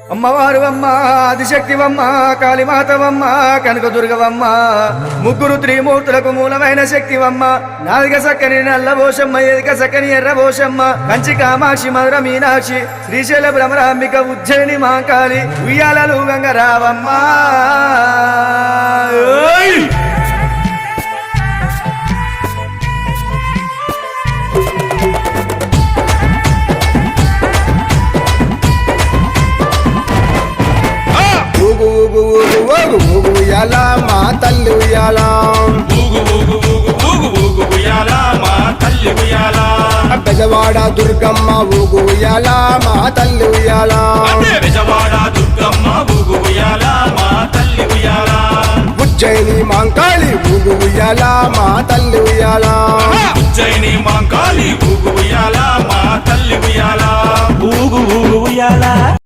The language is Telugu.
అమ్మవారు అమ్మ ఆదిశక్తివమ్మ కాళీమాతవమ్మ కనకదుర్గవమ్మ ముగ్గురు త్రిమూర్తులకు మూలమైన శక్తివమ్మ నాలుగ సక్కని నల్లబోషమ్మ ఎదిక సక్కని ఎర్రబోషమ్మ కంచి కామాక్షి మధుర మీనాక్షి శ్రీశైల భ్రమరాంబిక ఉజ్జయిని మాంకాళి ఉయ్యాలలు గంగరావమ్మ ఉయ్యాలా మా తల్లి ఉయ్యాలా బెజవాడ దుర్గమ్మ ఊగు ఉయ్యాలా మా తల్లి ఉయ్యాలా ఉజ్జయిని మాంకాళి ఊగు ఉయ్యాలా మా తల్లి ఉయ్యాలా ఉజ్జయిని మాంకాళి ఊగు ఉయ్యాలా మా తల్లి ఉయ్యాలా ఊగు ఊగు ఉయ్యాలా